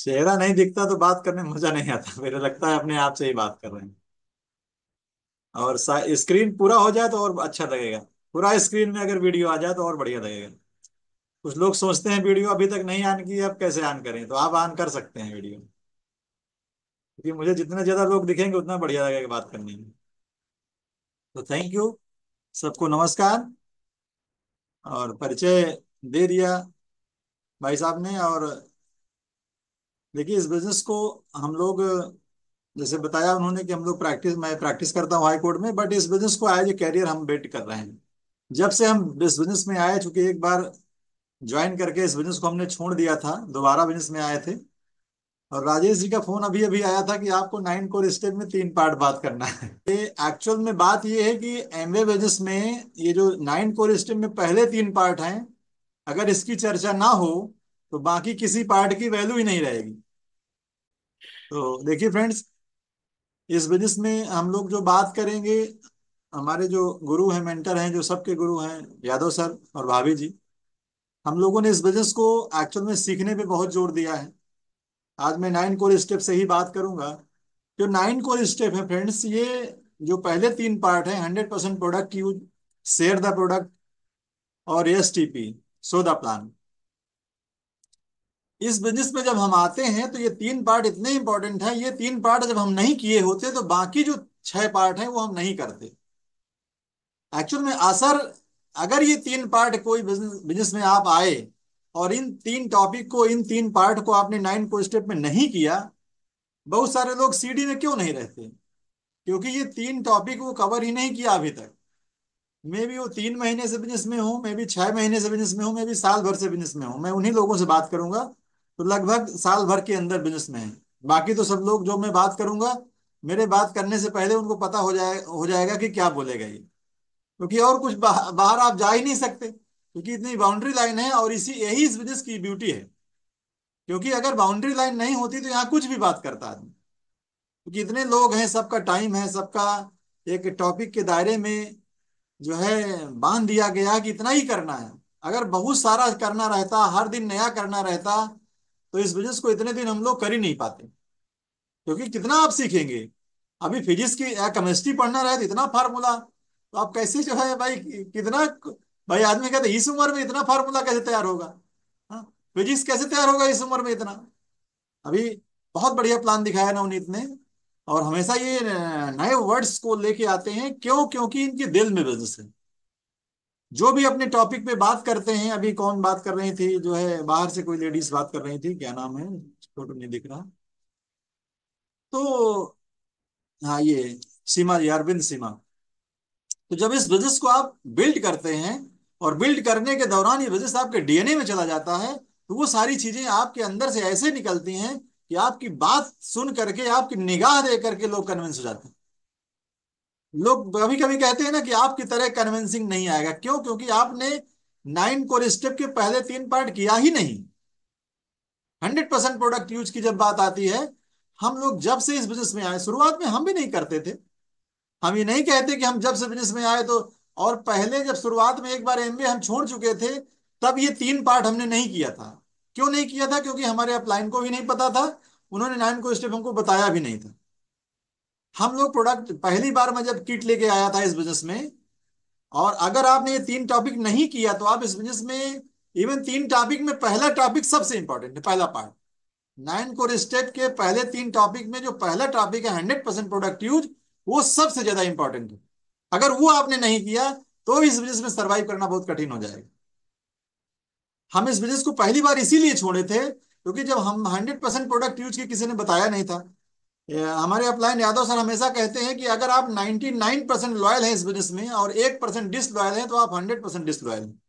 चेहरा नहीं दिखता तो बात करने में मजा नहीं आता, मेरे लगता है अपने आप से ही बात कर रहे हैं। और स्क्रीन पूरा हो जाए तो और अच्छा लगेगा। पूरा स्क्रीन में अगर वीडियो आ जाए तो और बढ़िया लगेगा। कुछ लोग सोचते हैं वीडियो अभी तक नहीं ऑन की, अब कैसे ऑन करें, तो आप ऑन कर सकते हैं वीडियो। क्योंकि मुझे जितने ज्यादा लोग दिखेंगे उतना बढ़िया लगेगा बात करने में। तो थैंक यू, सबको नमस्कार। और परिचय दे दिया भाई साहब ने। और देखिए, इस बिजनेस को हम लोग, जैसे बताया उन्होंने कि हम लोग मैं प्रैक्टिस करता हूँ हाई कोर्ट में, बट इस बिजनेस को एज ए कैरियर हम बिल्ड कर रहे हैं। जब से हम इस बिजनेस में आए, चूंकि एक बार ज्वाइन करके इस बिजनेस को हमने छोड़ दिया था, दोबारा बिजनेस में आए थे। और राजेश जी का फोन अभी अभी आया था कि आपको 9 कोर स्टेप में 3 पार्ट बात करना है। ये एक्चुअल में बात ये है कि एमवे बिजनेस में ये जो 9 कोर स्टेप में पहले 3 पार्ट हैं, अगर इसकी चर्चा ना हो तो बाकी किसी पार्ट की वैल्यू ही नहीं रहेगी। तो देखिए फ्रेंड्स, इस बिजनेस में हम लोग जो बात करेंगे, हमारे जो गुरु हैं, मेंटर हैं, जो सबके गुरु हैं, यादव सर और भाभी जी, हम लोगों ने इस बिजनेस को एक्चुअल में सीखने पे बहुत जोर दिया है। आज मैं 9 कोर स्टेप से ही बात करूंगा। जो 9 कोर स्टेप है फ्रेंड्स, ये जो पहले 3 पार्ट है, 100% product use, share the product, और एसटीपी, सो द प्लान। इस बिजनेस में जब हम आते हैं तो ये 3 पार्ट इतने इंपॉर्टेंट है। ये 3 पार्ट जब हम नहीं किए होते तो बाकी जो 6 पार्ट हैं वो हम नहीं करते। एक्चुअल में असर, अगर ये 3 पार्ट कोई बिजनेस बिजनेस में आप आए और इन 3 टॉपिक को, इन 3 पार्ट को आपने 9 को स्टेप में नहीं किया, बहुत सारे लोग सीडी में क्यों नहीं रहते? क्योंकि ये 3 टॉपिक वो कवर ही नहीं किया अभी तक। मे भी वो 3 महीने से बिजनेस में हूँ, मे भी 6 महीने से बिजनेस में हूँ, मे भी साल भर से बिजनेस में हूँ। मैं उन्हीं लोगों से बात करूंगा तो लगभग साल भर के अंदर बिजनेस में है। बाकी तो सब लोग जो मैं बात करूंगा, मेरे बात करने से पहले उनको पता हो जाएगा कि क्या बोलेगा ये। क्योंकि और कुछ बाहर आप जा ही नहीं सकते, क्योंकि इतनी बाउंड्री लाइन है। और इसी यही इस बिजनेस की ब्यूटी है। क्योंकि अगर बाउंड्री लाइन नहीं होती तो यहाँ कुछ भी बात करता आदमी। क्योंकि इतने लोग हैं, सबका टाइम है, सबका एक टॉपिक के दायरे में जो है बांध दिया गया कि इतना ही करना है। अगर बहुत सारा करना रहता, हर दिन नया करना रहता, तो इस बिजनेस को इतने दिन हम लोग कर ही नहीं पाते। क्योंकि कितना आप सीखेंगे? अभी फिजिक्स की या केमिस्ट्री पढ़ना रहे तो इतना फार्मूला, तो आप कैसे जो है भाई, कितना, भाई आदमी कहते इस उम्र में इतना फार्मूला कैसे तैयार होगा? हाँ, फिजिक्स कैसे तैयार होगा इस उम्र में इतना? अभी बहुत बढ़िया प्लान दिखाया नवनीत ने। और हमेशा ये नए वर्ड्स को लेके आते हैं। क्यों? क्योंकि इनके दिल में बिजनेस है। जो भी अपने टॉपिक पे बात करते हैं, अभी कौन बात कर रही थी, जो है बाहर से कोई लेडीज बात कर रही थी, क्या नाम है, फोटो नहीं दिख रहा। तो हाँ, ये सीमा जी, अरविंद सीमा। तो जब इस बिजनेस को आप बिल्ड करते हैं और बिल्ड करने के दौरान ये बिजनेस आपके डीएनए में चला जाता है, तो वो सारी चीजें आपके अंदर से ऐसे निकलती हैं कि आपकी बात सुन करके, आपकी निगाह दे करके लोग कन्विंस हो जाते हैं। लोग कभी कभी कहते हैं ना कि आपकी तरह कन्विंसिंग नहीं आएगा। क्यों? क्योंकि आपने 9 कोर स्टेप के पहले 3 पार्ट किया ही नहीं। 100% प्रोडक्ट यूज की जब बात आती है, हम लोग जब से इस बिजनेस में आए, शुरुआत में हम भी नहीं करते थे। हम ये नहीं कहते कि हम जब से बिजनेस में आए तो, और पहले जब शुरुआत में एक बार एमबीए हम छोड़ चुके थे, तब ये 3 पार्ट हमने नहीं किया था। क्यों नहीं किया था? क्योंकि हमारे अपलाइन को भी नहीं पता था, उन्होंने 9 को स्टेप हमको बताया भी नहीं था। हम लोग प्रोडक्ट पहली बार मैं जब किट लेके आया था इस बिजनेस में, और अगर आपने ये 3 टॉपिक नहीं किया तो आप इस बिजनेस में, इवन 3 टॉपिक में पहला टॉपिक सबसे इंपॉर्टेंट है, पहला पार्ट। 9 कोर स्टेप के पहले 3 टॉपिक में जो पहला टॉपिक है, 100% प्रोडक्ट यूज, वो सबसे ज्यादा इंपॉर्टेंट है। अगर वो आपने नहीं किया तो इस बिजनेस में सरवाइव करना बहुत कठिन हो जाएगा। हम इस बिजनेस को पहली बार इसीलिए छोड़े थे क्योंकि जब हम 100% प्रोडक्ट यूज की किसी ने बताया नहीं था। हमारे अपलाइन यादव सर हमेशा कहते हैं कि अगर आप 99% लॉयल हैं इस बिजनेस में और 1% डिसलॉयल हैं, तो आप 100% डिसलॉयल हैं।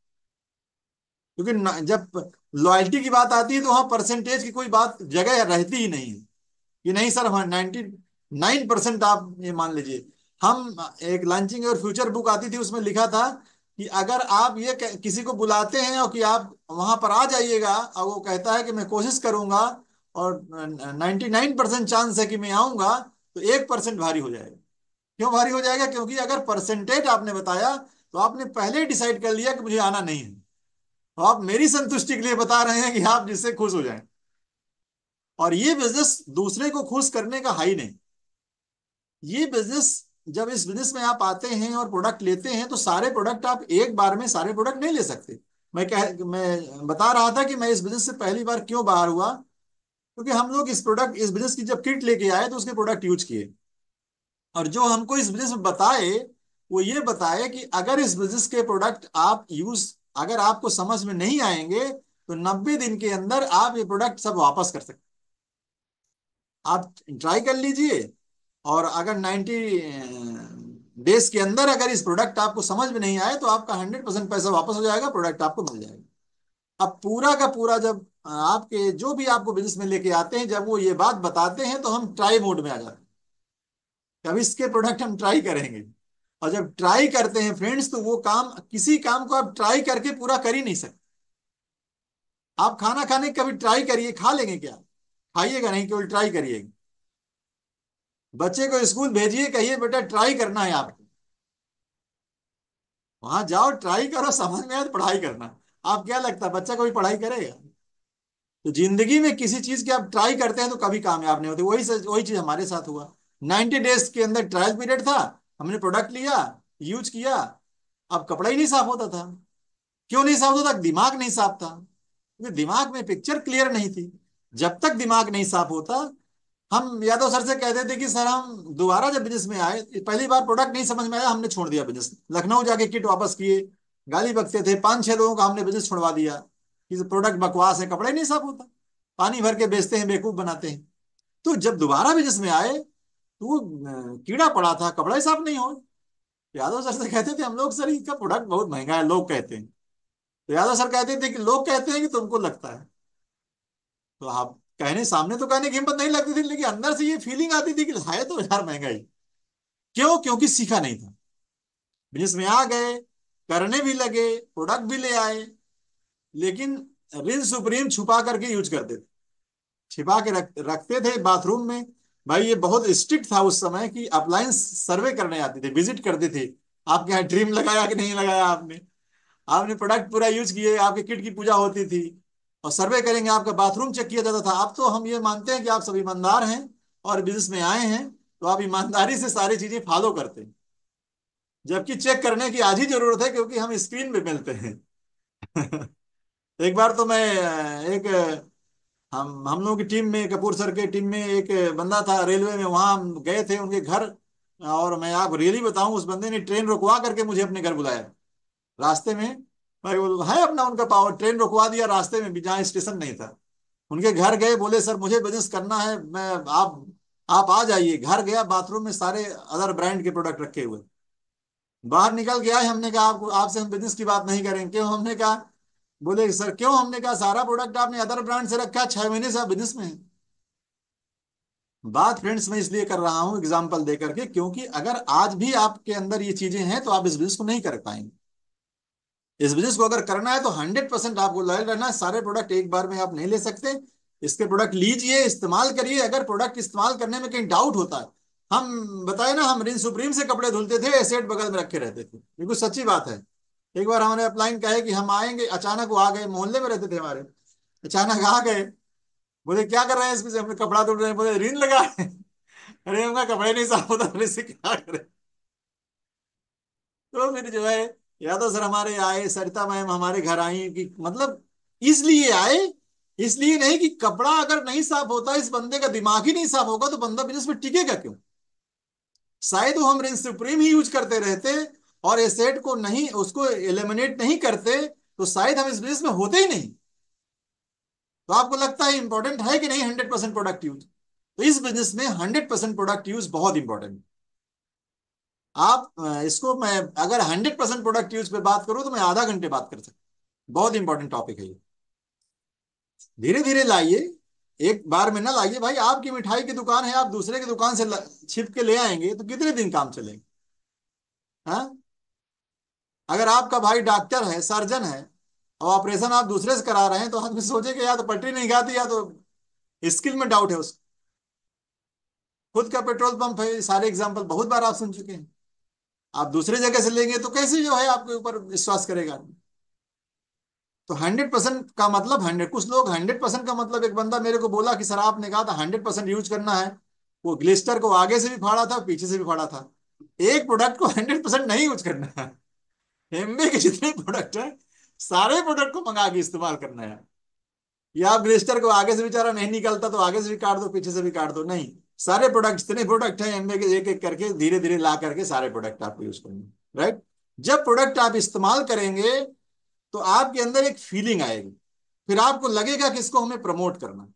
क्योंकि जब लॉयल्टी की बात आती है तो वहां परसेंटेज की कोई बात जगह रहती ही नहीं है कि नहीं सर, हाँ 99% आप ये मान लीजिए। हम, एक लॉन्चिंग और फ्यूचर बुक आती थी, उसमें लिखा था कि अगर आप ये किसी को बुलाते हैं और कि आप वहां पर आ जाइएगा और वो कहता है कि मैं कोशिश करूंगा और 99% चांस है कि मैं आऊंगा, तो 1% भारी हो जाएगा। क्यों भारी हो जाएगा? क्योंकि अगर परसेंटेज आपने बताया तो आपने पहले ही डिसाइड कर लिया कि मुझे आना नहीं है। तो आप मेरी संतुष्टि के लिए बता रहे हैं कि आप जिससे खुश हो जाएं। और ये बिजनेस दूसरे को खुश करने का हाई नहीं। ये बिजनेस, जब इस बिजनेस में आप आते हैं और प्रोडक्ट लेते हैं तो सारे प्रोडक्ट आप एक बार में सारे प्रोडक्ट नहीं ले सकते। मैं बता रहा था कि मैं इस बिजनेस से पहली बार क्यों बाहर हुआ, क्योंकि हम लोग इस बिजनेस की जब किट लेके आए तो उसके प्रोडक्ट यूज किए। और जो हमको इस बिजनेस में बताए, वो ये बताए कि अगर इस बिजनेस के प्रोडक्ट आप यूज, अगर आपको समझ में नहीं आएंगे तो 90 दिन के अंदर आप ये प्रोडक्ट सब वापस कर सकते। आप ट्राई कर लीजिए, और अगर 90 डेज के अंदर अगर इस प्रोडक्ट आपको समझ में नहीं आए तो आपका 100% पैसा वापस हो जाएगा, प्रोडक्ट आपको मिल जाएगा। अब पूरा का पूरा जब आपके जो भी आपको बिजनेस में लेके आते हैं, जब वो ये बात बताते हैं तो हम ट्राई मोड में आ जाते हैं। अब इसके प्रोडक्ट हम ट्राई करेंगे। और जब ट्राई करते हैं फ्रेंड्स, तो वो काम, किसी काम को आप ट्राई करके पूरा कर ही नहीं सकते। आप खाना खाने कभी ट्राई करिए, खा लेंगे क्या? खाइएगा नहीं, केवल ट्राई करिएगा। बच्चे को स्कूल भेजिए, कहिए बेटा ट्राई करना है आपको, वहां जाओ ट्राई करो, समझ में आए तो पढ़ाई करना। आप क्या लगता है बच्चा कभी पढ़ाई करेगा? तो जिंदगी में किसी चीज की आप ट्राई करते हैं तो कभी कामयाब नहीं होते। वही चीज हमारे साथ हुआ। 90 डेज के अंदर ट्रायल पीरियड था, हमने प्रोडक्ट लिया, यूज किया, अब कपड़ा ही नहीं साफ होता था। क्यों नहीं साफ होता? दिमाग नहीं साफ था, क्योंकि दिमाग में पिक्चर क्लियर नहीं थी। जब तक दिमाग नहीं साफ होता, हम यादव सर से कहते थे कि सर हम दोबारा जब बिजनेस में आए, पहली बार प्रोडक्ट नहीं समझ में आया, हमने छोड़ दिया बिजनेस, लखनऊ जाके किट वापस किए। गाली बकते थे, 5-6 लोगों का हमने बिजनेस छुड़वा दिया कि प्रोडक्ट बकवास है, कपड़ा ही नहीं साफ होता, पानी भर के बेचते हैं, बेवकूफ बनाते हैं। तो जब दोबारा बिजनेस में आए तो वो कीड़ा पड़ा था, कपड़ा ही साफ नहीं हो। यादव सर से कहते थे हम लोग, सर इसका प्रोडक्ट बहुत महंगा है, लोग कहते हैं। तो यादव सर कहते थे कि लोग कहते हैं कि तुमको लगता है। तो आप कहने, सामने तो कहने की हिम्मत नहीं लगती थी, लेकिन अंदर से ये फीलिंग आती थी कि है तो यार महंगा ही। क्यों? क्योंकि सीखा नहीं था। बिजनेस में आ गए, करने भी लगे, प्रोडक्ट भी ले आए, लेकिन रिन सुप्रीम छुपा करके यूज करते थे, छिपा के रखते थे बाथरूम में। भाई ये बहुत स्ट्रिक्ट था उस समय कि अप्लायंस सर्वे करने आते थे, विजिट करते थे, आपके यहाँ ड्रीम लगाया कि नहीं लगाया आपने, आपने प्रोडक्ट पूरा यूज किए, आपके किट की पूजा होती थी, और सर्वे करेंगे, आपका बाथरूम चेक किया जाता था। अब तो हम ये मानते हैं कि आप सब ईमानदार हैं और बिजनेस में आए हैं, तो आप ईमानदारी से सारी चीजें फॉलो करते हैं, जबकि चेक करने की आज ही जरूरत है क्योंकि हम स्क्रीन पे मिलते हैं। एक बार तो मैं एक हम लोगों की टीम में, कपूर सर के टीम में एक बंदा था रेलवे में, वहां हम गए थे उनके घर। और मैं आपको रियली बताऊं, उस बंदे ने ट्रेन रुकवा करके मुझे अपने घर बुलाया रास्ते में। भाई वो है अपना, उनका पावर, ट्रेन रुकवा दिया रास्ते में भी जहाँ स्टेशन नहीं था। उनके घर गए, बोले सर मुझे बिजनेस करना है, मैं आप आ जाइए। घर गया, बाथरूम में सारे अदर ब्रांड के प्रोडक्ट रखे हुए। बाहर निकल गया, हमने कहा आपको, आपसे हम बिजनेस की बात नहीं करेंगे। क्यों? हमने कहा, बोले सर क्यों? हमने कहा सारा प्रोडक्ट आपने अदर ब्रांड से रखा है, 6 महीने से आप बिजनेस में हैं। बात फ्रेंड्स मैं इसलिए कर रहा हूं एग्जाम्पल दे करके, क्योंकि अगर आज भी आपके अंदर ये चीजें हैं तो आप इस बिजनेस को नहीं कर पाएंगे। इस बिजनेस को अगर करना है तो 100% आपको लॉयल रहना है। सारे प्रोडक्ट एक बार में आप नहीं ले सकते। इसके प्रोडक्ट लीजिए, इस्तेमाल करिए। अगर प्रोडक्ट इस्तेमाल करने में कहीं डाउट होता है, हम बताए ना, हम रिन सुप्रीम से कपड़े धुलते थे, एसेट बगल में रखे रहते थे, बिल्कुल सच्ची बात है। एक बार हमारे अपलाइन कहे कि हम आएंगे, अचानक वो आ गए, मोहल्ले में रहते थे हमारे, अचानक आ गए। बोले क्या कर रहे हैं इसमें से? हमने कपड़ा धुल रहे हैं। बोले रिन लगा है। अरे हमका कपड़े नहीं साफ होता, फिर इससे क्या करें? तो फिर जो है, यादव सर हमारे आए, सरिता मैम हमारे घर आई, कि मतलब इसलिए आए, इसलिए नहीं कि कपड़ा अगर नहीं साफ होता, इस बंदे का दिमाग ही नहीं साफ होगा तो बंदा बिजनेस में टिकेगा क्यों? शायद वो हम रिंस सुप्रीम ही यूज करते रहते और एसेट को नहीं, उसको एलिमिनेट नहीं करते, तो शायद हम इस बिजनेस में होते ही नहीं। तो आपको लगता है इंपॉर्टेंट है कि नहीं 100% प्रोडक्ट यूज? तो इस बिजनेस में 100% प्रोडक्ट यूज बहुत इंपॉर्टेंट है। आप इसको मैं अगर 100% प्रोडक्ट यूज पे बात करूं तो मैं आधा घंटे बात कर सकता हूं। बहुत इंपॉर्टेंट टॉपिक है ये। धीरे धीरे लाइए, एक बार में ना लाइए। भाई आपकी मिठाई की दुकान है, आप दूसरे की दुकान से छिप के ले आएंगे तो कितने दिन काम चलेगा? हाँ? अगर आपका भाई डॉक्टर है, सर्जन है, और ऑपरेशन आप दूसरे से करा रहे हैं, तो आदमी सोचेगा या तो पटरी नहीं खाती या तो स्किल में डाउट है उसको। खुद का पेट्रोल पंप है, सारे एग्जाम्पल बहुत बार आप सुन चुके हैं। आप दूसरे जगह से लेंगे तो कैसे जो है आपके ऊपर विश्वास करेगा आदमी? तो 100% का मतलब 100, कुछ लोग 100% का मतलब, एक बंदा मेरे को बोला कि सर आपने कहा था 100% यूज करना है, वो ग्लिस्टर को आगे से भी फाड़ा था पीछे से भी फाड़ा था। एक प्रोडक्ट को 100% नहीं यूज करना है। एमबे के जितने प्रोडक्ट है सारे प्रोडक्ट को मंगा के इस्तेमाल करना है। या आप ग्लिस्टर को आगे से बेचारा नहीं निकलता तो आगे से भी काट दो पीछे से भी काट दो, नहीं, सारे प्रोडक्ट जितने प्रोडक्ट हैं एमबे के एक एक करके धीरे धीरे ला करके सारे प्रोडक्ट आपको यूज करना, राइट। जब प्रोडक्ट आप इस्तेमाल करेंगे तो आपके अंदर एक फीलिंग आएगी, फिर आपको लगेगा कि इसको हमें प्रमोट करना।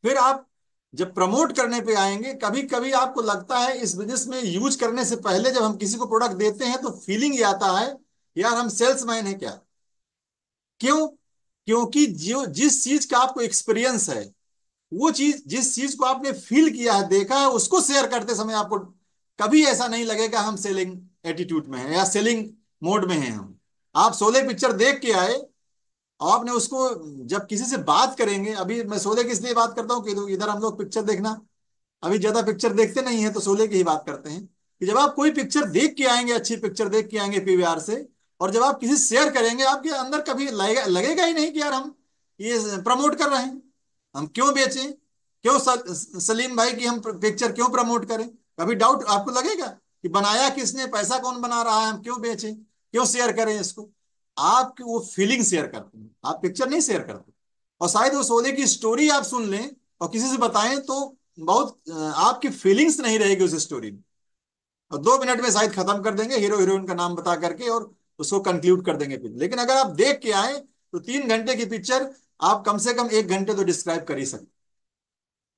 फिर आप जब प्रमोट करने पे आएंगे, कभी कभी आपको लगता है इस बिजनेस में यूज करने से पहले जब हम किसी को प्रोडक्ट देते हैं तो फीलिंग ये आता है, यार हम सेल्समैन है क्या। क्यों? क्योंकि जो जिस चीज का आपको एक्सपीरियंस है, वो चीज जिस चीज को आपने फील किया है देखा है, उसको शेयर करते समय आपको कभी ऐसा नहीं लगेगा हम सेलिंग एटीट्यूड में है या सेलिंग मोड में है हम। आप शोले पिक्चर देख के आए और आपने उसको जब किसी से बात करेंगे, अभी मैं शोले की इसलिए बात करता हूँ कि इधर हम लोग पिक्चर देखना अभी ज्यादा पिक्चर देखते नहीं है तो शोले की ही बात करते हैं, कि जब आप कोई पिक्चर देख के आएंगे, अच्छी पिक्चर देख के आएंगे पीवीआर से, और जब आप किसी शेयर करेंगे आपके अंदर कभी लगेगा ही नहीं कि यार हम ये प्रमोट कर रहे हैं, हम क्यों बेचें, क्यों सलीम भाई की हम पिक्चर क्यों प्रमोट करें। कभी डाउट आपको लगेगा कि बनाया किसने, पैसा कौन बना रहा है, हम क्यों बेचें, क्यों शेयर करें इसको। आप वो फीलिंग शेयर करते हैं, आप पिक्चर नहीं शेयर करते। और शायद वो शोले की स्टोरी आप सुन लें और किसी से बताएं तो बहुत आपकी फीलिंग्स नहीं रहेगी उस स्टोरी में, और 2 मिनट में शायद खत्म कर देंगे हीरो हीरोइन का नाम बता करके और उसको कंक्लूड कर देंगे फिर। लेकिन अगर आप देख के आए तो 3 घंटे की पिक्चर आप कम से कम 1 घंटे तो डिस्क्राइब कर ही सकते।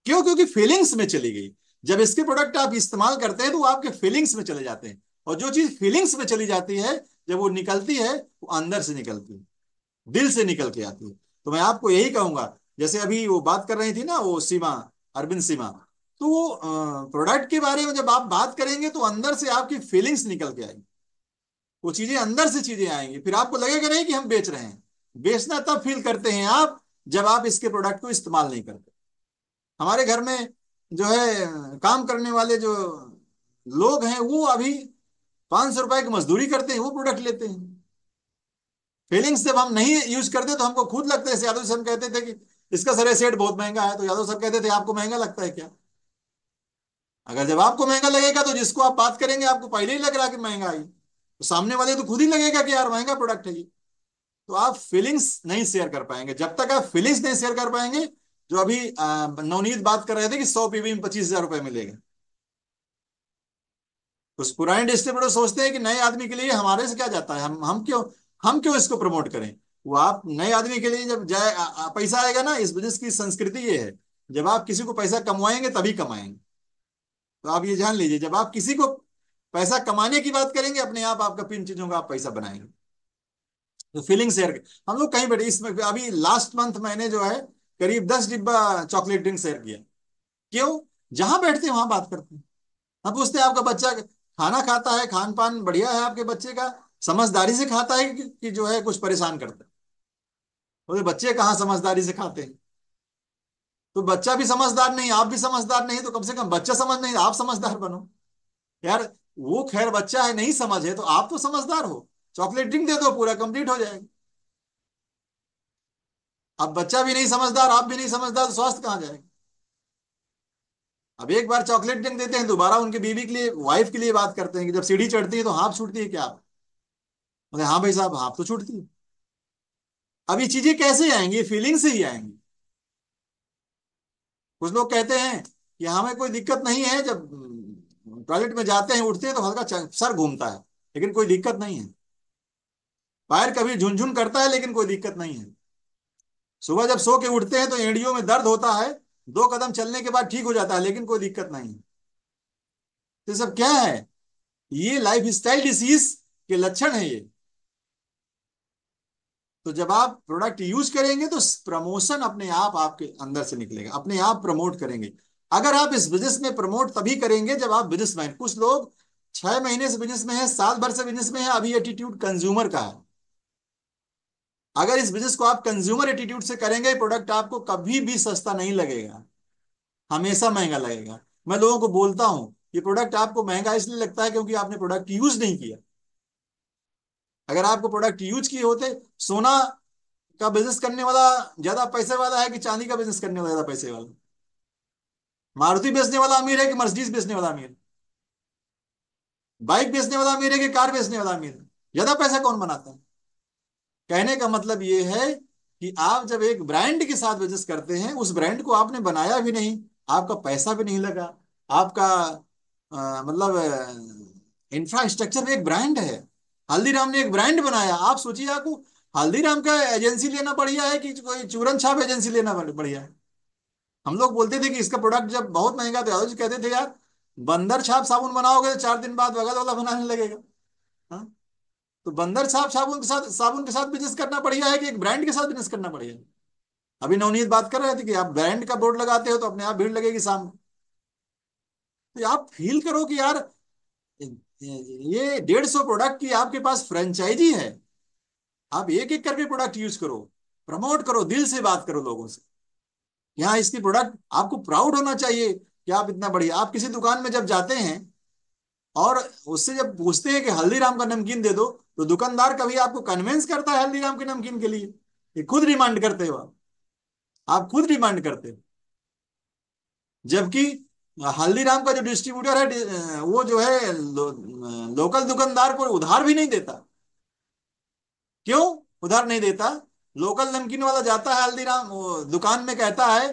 क्यों? क्योंकि फीलिंग्स में चली गई। जब इसके प्रोडक्ट आप इस्तेमाल करते हैं तो वो आपके फीलिंग्स में चले जाते हैं, और जो चीज फीलिंग्स में चली जाती है जब वो निकलती है वो अंदर से निकलती है, दिल से निकल के आती है। तो मैं आपको यही कहूंगा, जैसे अभी वो बात कर रही थी ना वो सीमा, अरविंद सीमा, तो वो प्रोडक्ट के बारे में जब आप बात करेंगे तो अंदर से आपकी फीलिंग्स निकल के आएंगी, वो चीजें अंदर से चीजें आएंगी, फिर आपको लगेगा नहीं कि हम बेच रहे हैं। बेचना तब फील करते हैं आप जब आप इसके प्रोडक्ट को इस्तेमाल नहीं करते। हमारे घर में जो है काम करने वाले जो लोग हैं वो अभी 500 रुपए की मजदूरी करते हैं, वो प्रोडक्ट लेते हैं। फीलिंग्स जब हम नहीं यूज करते तो हमको खुद लगता है, जैसे यादव सर कहते थे कि इसका सर सेट बहुत महंगा है, तो यादव सर कहते थे आपको महंगा लगता है क्या। अगर जब आपको महंगा लगेगा तो जिसको आप बात करेंगे आपको पहले ही लग रहा है कि महंगा है, तो सामने वाले तो खुद ही लगेगा कि यार महंगा प्रोडक्ट है ये। तो आप फीलिंग्स नहीं शेयर कर पाएंगे जब तक आप फीलिंग्स नहीं शेयर कर पाएंगे। जो अभी नवनीत बात कर रहे थे कि 100 पीवी में 25,000 रुपए मिलेगा, उस पुराने डिस्ट्रीब्यूटर सोचते हैं कि नए आदमी के लिए हमारे से क्या जाता है, हम क्यों इसको प्रमोट करें। वो आप नए आदमी के लिए जब जाए पैसा आएगा ना, इस बिजनेस की संस्कृति ये है, जब आप किसी को पैसा कमवाएंगे तभी कमाएंगे। तो आप ये जान लीजिए, जब आप किसी को पैसा कमाने की बात करेंगे अपने आप आपका पिन चीजों का आप पैसा बनाएंगे। तो फीलिंग शेयर, हम लोग कहीं बैठे इसमें अभी लास्ट मंथ मैंने जो है करीब 10 डिब्बा चॉकलेट ड्रिंक शेयर किया। क्यों? जहां बैठते हैं वहां बात करते हैं। हम पूछते हैं आपका बच्चा खाना खाता है, खान पान बढ़िया है आपके बच्चे का, समझदारी से खाता है कि जो है कुछ परेशान करता है। बोले बच्चे कहाँ समझदारी से खाते हैं। तो बच्चा भी समझदार नहीं, आप भी समझदार नहीं, तो कम से कम बच्चा समझ नहीं, आप समझदार बनो यार। वो खैर बच्चा है नहीं समझ है, तो आप तो समझदार हो, चॉकलेट ड्रिंक दे दो पूरा कंप्लीट हो जाएगा। अब बच्चा भी नहीं समझदार आप भी नहीं समझदार तो स्वास्थ्य कहाँ जाएगा। अब एक बार चॉकलेट ड्रिंक देते हैं, दोबारा उनकी बीवी के लिए वाइफ के लिए बात करते हैं कि जब सीढ़ी चढ़ती है तो हाथ छूटती है क्या आप। बोले हाँ भाई साहब हाथ तो छूटती है। अब ये चीजें कैसे आएंगी, फीलिंग से ही आएंगी। कुछ लोग कहते हैं कि हमें कोई दिक्कत नहीं है, जब टॉयलेट में जाते हैं उठते हैं तो हल्का सर घूमता है लेकिन कोई दिक्कत नहीं है, पैर कभी झुनझुन करता है लेकिन कोई दिक्कत नहीं है, सुबह जब सो के उठते हैं तो एड़ियों में दर्द होता है, 2 कदम चलने के बाद ठीक हो जाता है लेकिन कोई दिक्कत नहीं है। तो ये सब क्या है? ये लाइफ स्टाइल डिसीज के लक्षण है ये। तो जब आप प्रोडक्ट यूज करेंगे तो प्रमोशन अपने आप आपके अंदर से निकलेगा, अपने आप प्रमोट करेंगे। अगर आप इस बिजनेस में प्रमोट तभी करेंगे जब आप बिजनेसमैन, कुछ लोग 6 महीने से बिजनेस में है, साल भर से बिजनेस में है, अभी एटीट्यूड कंज्यूमर का है। अगर इस बिजनेस को आप कंज्यूमर एटीट्यूड से करेंगे प्रोडक्ट आपको कभी भी सस्ता नहीं लगेगा, हमेशा महंगा लगेगा। मैं लोगों को बोलता हूं ये प्रोडक्ट आपको महंगा इसलिए लगता है क्योंकि आपने प्रोडक्ट यूज नहीं किया। अगर आपको प्रोडक्ट यूज किए होते, सोना का बिजनेस करने वाला ज्यादा पैसे वाला है कि चांदी का बिजनेस करने वाला ज्यादा पैसे वाला? मारुति बेचने वाला अमीर है कि मर्सिडीज बेचने वाला अमीर? बाइक बेचने वाला अमीर है कि कार बेचने वाला अमीर? ज्यादा पैसा कौन बनाता है? कहने का मतलब ये है कि आप जब एक ब्रांड के साथ बिजनेस करते हैं, उस ब्रांड को आपने बनाया भी नहीं, आपका पैसा भी नहीं लगा, आपका मतलब इंफ्रास्ट्रक्चर एक ब्रांड है। हल्दीराम ने एक ब्रांड बनाया। आप सोचिए, आपको हल्दीराम का एजेंसी लेना बढ़िया है कि कोई चूरन छाप एजेंसी लेना बढ़िया है? हम लोग बोलते थे कि इसका प्रोडक्ट जब बहुत महंगा था, यादव जी कहते थे यार, बंदर छाप साबुन बनाओगे तो 4 दिन बाद बगल वाला बनाने लगेगा। हाँ? तो बंदर छाप साबुन के साथ बिजनेस करना बढ़िया है कि एक ब्रांड के साथ बिजनेस करना बढ़िया है? अभी नवनीत बात कर रहे थे कि आप ब्रांड का बोर्ड लगाते हो तो अपने आप भीड़ लगेगी सामने। तो आप फील करो कि यार, ये 150 प्रोडक्ट की आपके पास फ्रेंचाइजी है। आप एक एक करके प्रोडक्ट यूज करो, प्रमोट करो, दिल से बात करो लोगों से। यहाँ इसकी प्रोडक्ट आपको प्राउड होना चाहिए कि आप इतना बढ़िया। आप किसी दुकान में जब जाते हैं और उससे जब पूछते हैं कि हल्दीराम का नमकीन दे दो, तो दुकानदार कभी आपको कन्विंस करता है हल्दीराम के नमकीन के लिए? ये खुद डिमांड करते हो आप खुद डिमांड करते हो। जबकि हल्दीराम का जो डिस्ट्रीब्यूटर है, वो जो है लोकल दुकानदार को उधार भी नहीं देता। क्यों उधार नहीं देता? लोकल नमकीन वाला जाता है हल्दीराम वो दुकान में, कहता है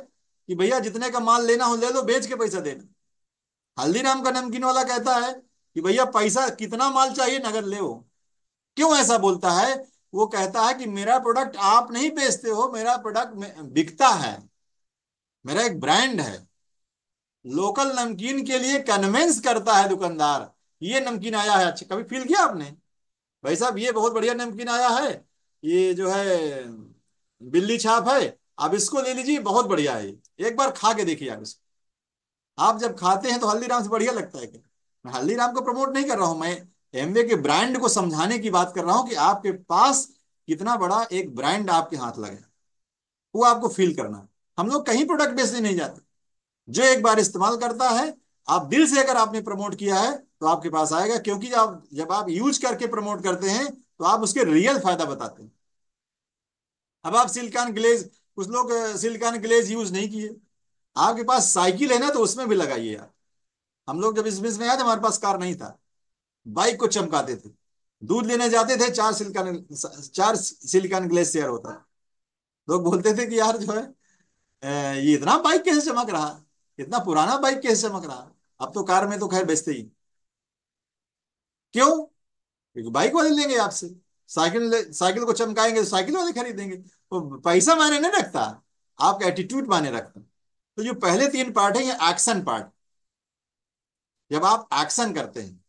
कि भैया जितने का माल लेना हो ले लो, बेच के पैसा देना। हल्दीराम का नमकीन वाला कहता है कि भैया पैसा कितना माल चाहिए नगद ले। क्यों ऐसा बोलता है? वो कहता है कि मेरा प्रोडक्ट आप नहीं बेचते हो, मेरा प्रोडक्ट बिकता है, मेरा एक ब्रांड है। लोकल नमकीन के लिए कन्वेंस करता है दुकानदार। ये नमकीन आया है, अच्छा कभी फील किया आपने? भाई साहब ये बहुत बढ़िया नमकीन आया है, ये जो है बिल्ली छाप है, आप इसको ले लीजिए, बहुत बढ़िया है ये। एक बार खा के देखिए आप इसको। आप जब खाते हैं तो हल्दीराम से बढ़िया लगता है क्या? मैं हल्दीराम को प्रमोट नहीं कर रहा हूं, मैं एमवे के ब्रांड को समझाने की बात कर रहा हूं कि आपके पास कितना बड़ा एक ब्रांड आपके हाथ लगे, वो आपको फील करना है। हम लोग कहीं प्रोडक्ट बेचने नहीं जाते। जो एक बार इस्तेमाल करता है, आप दिल से अगर आपने प्रमोट किया है तो आपके पास आएगा, क्योंकि आप जब आप यूज करके प्रमोट करते हैं तो आप उसके रियल फायदा बताते हैं। अब आप सिलिकॉन ग्लेज, कुछ लोग सिलिकॉन ग्लेज यूज नहीं किए, आपके पास साइकिल है ना तो उसमें भी लगाइए यार। हम लोग जब इस बिजनेस में आए थे, हमारे पास कार नहीं था, बाइक को चमकाते थे, दूध लेने जाते थे, 4 सिलिकॉन ग्लेशियर होता है। लोग बोलते थे कि यार जो है ये इतना बाइक कैसे चमक रहा, इतना पुराना बाइक कैसे चमक रहा। अब तो कार में तो खैर बेचते ही। क्यों? क्योंकि बाइक वाले लेंगे आपसे। साइकिल को चमकाएंगे तो साइकिल वाले खरीदेंगे। तो पैसा मायने नहीं रखता, आपका एटीट्यूड मायने रखता। तो जो पहले 3 पार्ट है, ये एक्शन पार्ट। जब आप एक्शन करते हैं,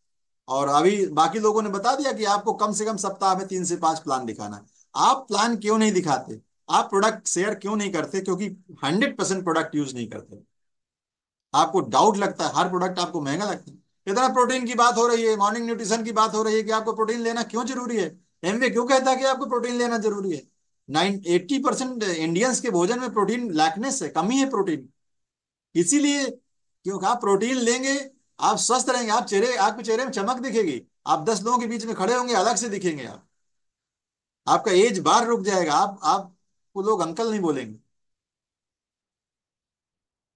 और अभी बाकी लोगों ने बता दिया कि आपको कम से कम सप्ताह में 3 से 5 प्लान दिखाना है। आप प्लान क्यों नहीं दिखाते? आप प्रोडक्ट शेयर क्यों नहीं करते? क्योंकि 100% प्रोडक्ट यूज नहीं करते। आपको डाउट लगता है, हर प्रोडक्ट आपको महंगा लगता है। इतना प्रोटीन की बात हो रही है, मॉर्निंग न्यूट्रिशन की बात हो रही है कि आपको प्रोटीन लेना क्यों जरूरी है? एमवे क्यों कहता है कि आपको प्रोटीन लेना जरूरी है? 80% इंडियंस के भोजन में प्रोटीन लैकनेस है, कमी है प्रोटीन। इसीलिए, क्योंकि आप प्रोटीन लेंगे, आप स्वस्थ रहेंगे, आपके चेहरे में चमक दिखेगी, आप 10 लोगों के बीच में खड़े होंगे, अलग से दिखेंगे आप। आपका एज बार रुक जाएगा, आपको लोग अंकल नहीं बोलेंगे।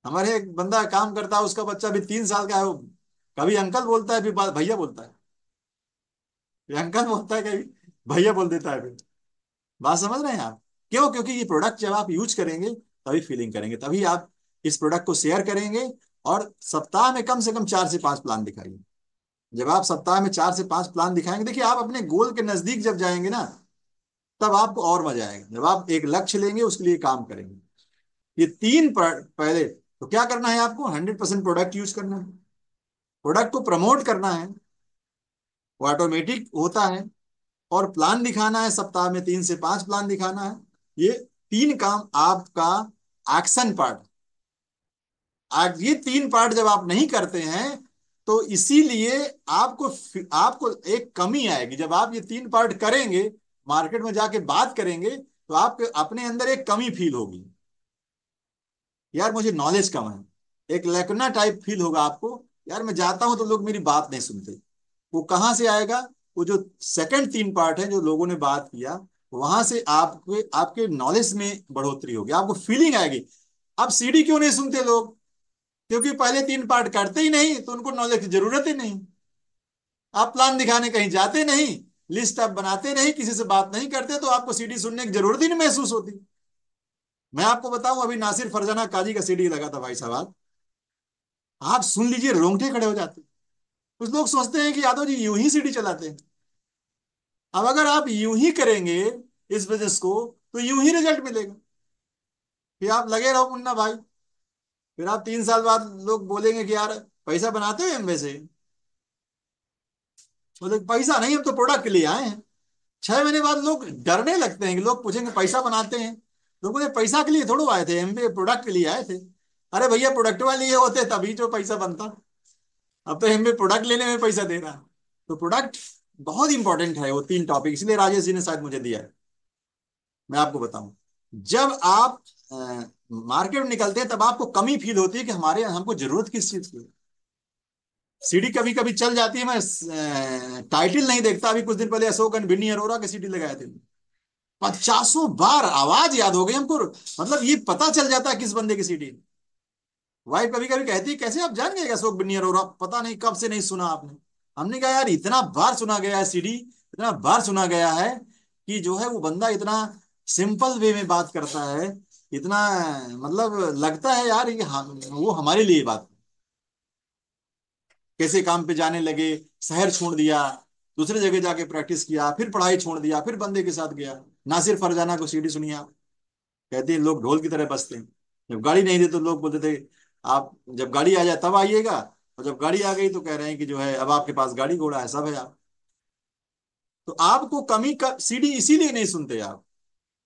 हमारे एक बंदा काम करता है, उसका बच्चा भी 3 साल का है, वो कभी अंकल बोलता है, फिर भैया बोलता है। फिर अंकल बोलता है, कभी भैया बोल देता है फिर। बात समझ रहे हैं आप? क्यों? क्योंकि ये प्रोडक्ट जब आप यूज करेंगे तभी फीलिंग करेंगे, तभी आप इस प्रोडक्ट को शेयर करेंगे। और सप्ताह में कम से कम 4 से 5 प्लान दिखाइए। जब आप सप्ताह में 4 से 5 प्लान दिखाएंगे, देखिए आप अपने गोल के नजदीक जब जाएंगे ना, तब आपको और मजा आएगा। जब आप एक लक्ष्य लेंगे, उसके लिए काम करेंगे। ये पहले तो क्या करना है? आपको 100% प्रोडक्ट यूज करना है, प्रोडक्ट को प्रमोट करना है, वो ऑटोमेटिक होता है। और प्लान दिखाना है, सप्ताह में 3 से 5 प्लान दिखाना है। ये 3 काम आपका एक्शन पार्ट। आज ये 3 पार्ट जब आप नहीं करते हैं, तो इसीलिए आपको आपको एक कमी आएगी। जब आप ये 3 पार्ट करेंगे, मार्केट में जाके बात करेंगे, तो आपके अपने अंदर एक कमी फील होगी, यार मुझे नॉलेज कम है, एक लेकुना टाइप फील होगा आपको। यार मैं जाता हूं तो लोग मेरी बात नहीं सुनते। वो कहां से आएगा? वो जो सेकंड 3 पार्ट है जो लोगों ने बात किया, वहां से आपके आपके नॉलेज में बढ़ोतरी होगी, आपको फीलिंग आएगी। अब सीडी क्यों नहीं सुनते लोग? क्योंकि पहले 3 पार्ट करते ही नहीं, तो उनको नॉलेज की जरूरत ही नहीं। आप प्लान दिखाने कहीं जाते नहीं, लिस्ट आप बनाते नहीं, किसी से बात नहीं करते, तो आपको सीडी सुनने की जरूरत ही नहीं महसूस होती। मैं आपको बताऊं, अभी नासिर फरजाना काजी का सीडी लगा था भाई साहब, आप सुन लीजिए, रोंगटे खड़े हो जाते। कुछ लोग सोचते हैं कि यादव जी यूं ही सीडी चलाते हैं। अब अगर आप यूं ही करेंगे इस बिजनेस को, तो यूं ही रिजल्ट मिलेगा। फिर आप लगे रहो मुन्ना भाई, फिर आप 3 साल बाद लोग बोलेंगे कि यार पैसा बनाते हो एमवे से। बोले पैसा नहीं, हम तो प्रोडक्ट के लिए आए हैं। 6 महीने बाद लोग डरने लगते हैं कि लोग पूछेंगे पैसा बनाते हैं। लोग बोले पैसा के लिए थोड़ा आए थे, एमवे प्रोडक्ट के लिए आए थे। अरे भैया, प्रोडक्ट वाले ये होते तभी जो पैसा बनता। अब तो एमवे प्रोडक्ट लेने में पैसा दे रहा है। तो प्रोडक्ट बहुत इंपॉर्टेंट है, वो 3 टॉपिक इसलिए राजेश जी ने शायद मुझे दिया है। मैं आपको बताऊं, जब आप मार्केट में निकलते हैं तब आपको कमी फील होती है कि हमारे हमको जरूरत किस चीज की है। सीडी कभी कभी चल जाती है, मैं टाइटल नहीं देखता। अभी कुछ दिन पहले अशोक एंड बिन्नी अरोरा की सीडी लगाए थे, 50 बार आवाज याद हो गई हमको। मतलब ये पता चल जाता है किस बंदे की सीडी। वाइफ कभी कभी कहती है कैसे आप जान गए अशोक बिन्नी अरोरा, पता नहीं कब से नहीं सुना आपने। हमने कहा यार इतना बार सुना गया है सीडी, इतना बार सुना गया है कि जो है वो बंदा इतना सिंपल वे में बात करता है, इतना मतलब लगता है यार ये वो हमारे लिए बात। कैसे काम पे जाने लगे, शहर छोड़ दिया, दूसरे जगह जाके प्रैक्टिस किया, फिर पढ़ाई छोड़ दिया, फिर बंदे के साथ गया। नासिर फरजाना को सीडी सुनिए आप, कहते हैं लोग ढोल की तरह बजते हैं। जब गाड़ी नहीं दी तो लोग बोलते थे आप जब गाड़ी आ जाए तब आइएगा, और जब गाड़ी आ गई तो कह रहे हैं कि जो है अब आपके पास गाड़ी घोड़ा है, सब है आप। तो आपको कमी का सीडी इसीलिए नहीं सुनते आप,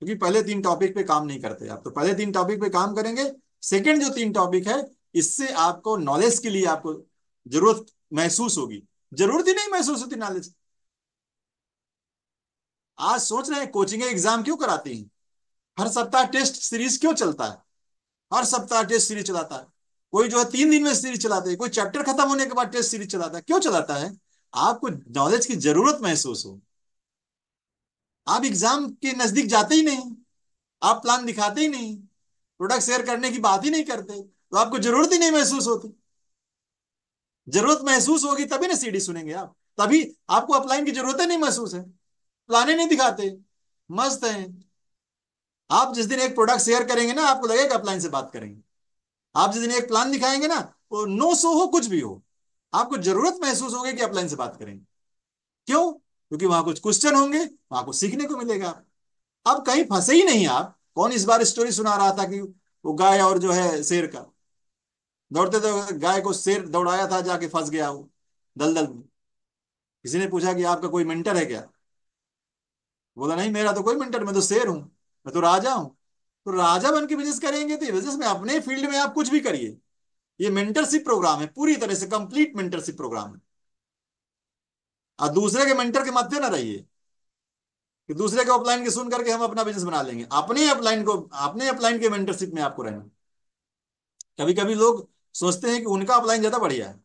क्योंकि पहले 3 टॉपिक पे काम नहीं करते आप। तो पहले 3 टॉपिक पे काम करेंगे, सेकंड जो 3 टॉपिक है, इससे आपको नॉलेज के लिए आपको जरूरत महसूस होगी। जरूरत ही नहीं महसूस होती नॉलेज। आज सोच रहे हैं कोचिंग एग्जाम क्यों कराती हैं, हर सप्ताह टेस्ट सीरीज क्यों चलता है, हर सप्ताह टेस्ट सीरीज चलाता है। कोई जो है 3 दिन में सीरीज चलाते हैं, कोई चैप्टर खत्म होने के बाद टेस्ट सीरीज चलाता है। क्यों चलाता है? आपको नॉलेज की जरूरत महसूस हो। आप एग्जाम के नजदीक जाते ही नहीं, आप प्लान दिखाते ही नहीं, प्रोडक्ट शेयर करने की बात ही नहीं करते, तो आपको जरूरत ही नहीं महसूस होती। जरूरत महसूस होगी तभी ना सीडी सुनेंगे आप, तभी आपको अपलाइन की जरूरत ही नहीं महसूस है, प्लाने नहीं दिखाते, मस्त है। आप जिस दिन एक प्रोडक्ट शेयर करेंगे ना, आपको लगेगा अपलाइन से बात करेंगे। आप जिस दिन एक प्लान दिखाएंगे ना, वो नो सो हो कुछ भी हो, आपको जरूरत महसूस होगी कि अपलाइन से बात करेंगे। क्यों? क्योंकि वहां कुछ क्वेश्चन होंगे, वहां कुछ सीखने को मिलेगा। अब कहीं फंसे ही नहीं आप। कौन इस बार स्टोरी सुना रहा था कि वो गाय और जो है शेर का, दौड़ते तो गाय को शेर दौड़ाया था, जाके फंस गया वो दलदल में। किसी ने पूछा कि आपका कोई मेंटर है क्या? बोला नहीं, मेरा तो कोई मेंटर, मैं तो शेर हूं, मैं तो राजा हूं। तो राजा बन के बिजनेस करेंगे तो बिजनेस में अपने फील्ड में आप कुछ भी करिए। ये मेंटरशिप प्रोग्राम है, पूरी तरह से कंप्लीट मेंटरशिप प्रोग्राम है। और दूसरे के मेंटर के मध्य ना रहिए कि दूसरे के अपलाइन के सुन करके हम अपना बिजनेस बना लेंगे। अपने अपलाइन को, अपने अपलाइन के मेंटरशिप में आपको रहना। कभी कभी लोग सोचते हैं कि उनका अपलाइन ज्यादा बढ़िया है।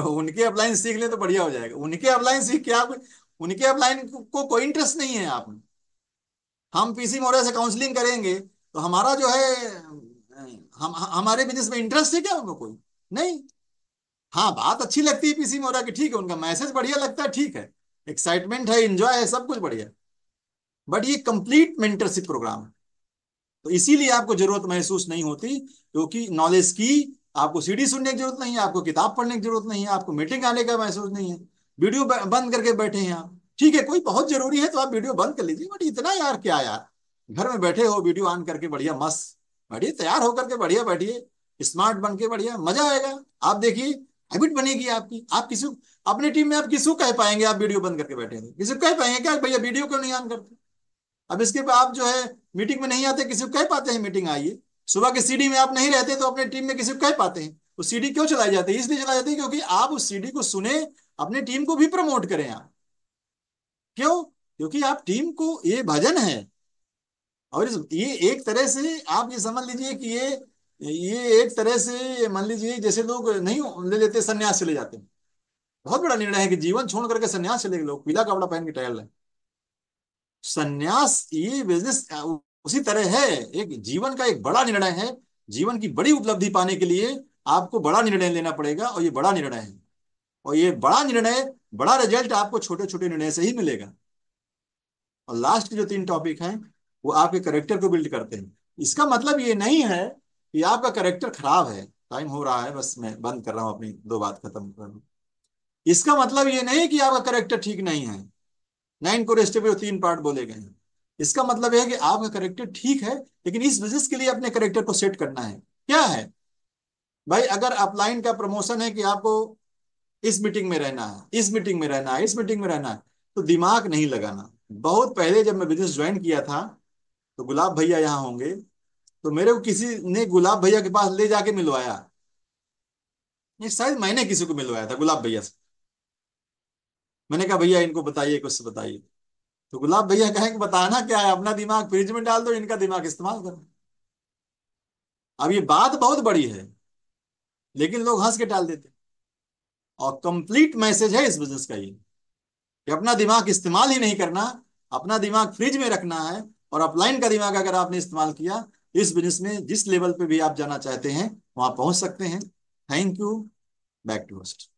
उनके अपलाइन सीख ले तो बढ़िया हो जाएगा। उनके अपलाइन सीख के आप, उनके अपलाइन को कोई इंटरेस्ट नहीं है आप में। हम पीसी मौर्य से काउंसलिंग करेंगे तो हमारा जो है हमारे बिजनेस में इंटरेस्ट है क्या उनको? कोई नहीं। हाँ, बात अच्छी लगती है पीसी मौर्य की, ठीक है, उनका मैसेज बढ़िया लगता है, ठीक है, एक्साइटमेंट है, एंजॉय है, सब कुछ बढ़िया। बट ये कंप्लीट मेंटरशिप प्रोग्राम है, तो इसीलिए आपको जरूरत महसूस नहीं होती, क्योंकि नॉलेज की आपको सीडी सुनने की जरूरत नहीं है, आपको किताब पढ़ने की जरूरत नहीं है, आपको मीटिंग आने का महसूस नहीं है। वीडियो बंद करके बैठे हैं आप, ठीक है, कोई बहुत जरूरी है तो आप वीडियो बंद कर लीजिए, बट इतना यार क्या यार, घर में बैठे हो वीडियो ऑन करके बढ़िया मस्त बैठिए, तैयार होकर के बढ़िया बैठिए, स्मार्ट बन के बढ़िया मजा आएगा। आप देखिए, हैबिट बनेगी आपकी। आप किसी अपने टीम में आप किसी को कह पाएंगे आप वीडियो बंद करके बैठे हैं? किसी को कह पाएंगे क्या भैया वीडियो क्यों नहीं ऑन करते? अब इसके बाद आप जो है मीटिंग में नहीं आते, किसी को कह पाते हैं मीटिंग आइए? सुबह के सीडी में आप नहीं रहते तो अपने टीम में किसी को कह पाते हैं? वो सीडी क्यों चलाई जाती है? इसलिए चलाई जाती है क्योंकि आप उस सीडी को सुने, अपनी टीम को भी प्रमोट करें आप। क्यों? क्योंकि आप टीम को, ये भजन है। और ये एक तरह से आप ये समझ लीजिए कि ये एक तरह से मान लीजिए जैसे लोग नहीं ले लेते, संन्यास चले जाते हैं। बहुत बड़ा निर्णय है कि जीवन छोड़ करके संन्यास चले गए लोग, पीला कपड़ा पहन के टहल रहे हैं। संन्यास ये बिजनेस उसी तरह है, एक जीवन का एक बड़ा निर्णय है। जीवन की बड़ी उपलब्धि पाने के लिए आपको बड़ा निर्णय लेना पड़ेगा, और ये बड़ा निर्णय है। और ये बड़ा निर्णय, बड़ा रिजल्ट आपको छोटे छोटे निर्णय से ही मिलेगा। और लास्ट के जो 3 टॉपिक हैं वो आपके करेक्टर को बिल्ड करते हैं। इसका मतलब ये नहीं है कि आपका करेक्टर खराब है। टाइम हो रहा है, बस मैं बंद कर रहा हूं, अपनी 2 बात खत्म कर रहा हूं। इसका मतलब ये नहीं कि आपका करेक्टर ठीक नहीं है। 9 को रेस्टे पे 3 पार्ट बोले गए हैं। इसका मतलब यह है कि आपका करेक्टर ठीक है, लेकिन इस बिजनेस के लिए अपने करेक्टर को सेट करना है। क्या है भाई, अगर अपलाइन का प्रमोशन है कि आपको इस मीटिंग में रहना है, इस मीटिंग में रहना है, इस मीटिंग में रहना है, तो दिमाग नहीं लगाना। बहुत पहले जब मैं बिजनेस ज्वाइन किया था, तो गुलाब भैया यहाँ होंगे, तो मेरे को किसी ने गुलाब भैया के पास ले जाके मिलवाया। ये शायद मैंने किसी को मिलवाया था गुलाब भैया से। मैंने कहा भैया इनको बताइए, कुछ बताइए। तो गुलाब भैया कहेंगे बताना क्या है, अपना दिमाग फ्रिज में डाल दो, इनका दिमाग इस्तेमाल करो। अब ये बात बहुत बड़ी है, लेकिन लोग हंस के टाल देते हैं। और कंप्लीट मैसेज है इस बिजनेस का ये, कि अपना दिमाग इस्तेमाल ही नहीं करना, अपना दिमाग फ्रिज में रखना है। और अपलाइन का दिमाग अगर आपने इस्तेमाल किया, इस बिजनेस में जिस लेवल पे भी आप जाना चाहते हैं वहां पहुंच सकते हैं। Thank you. Back to host.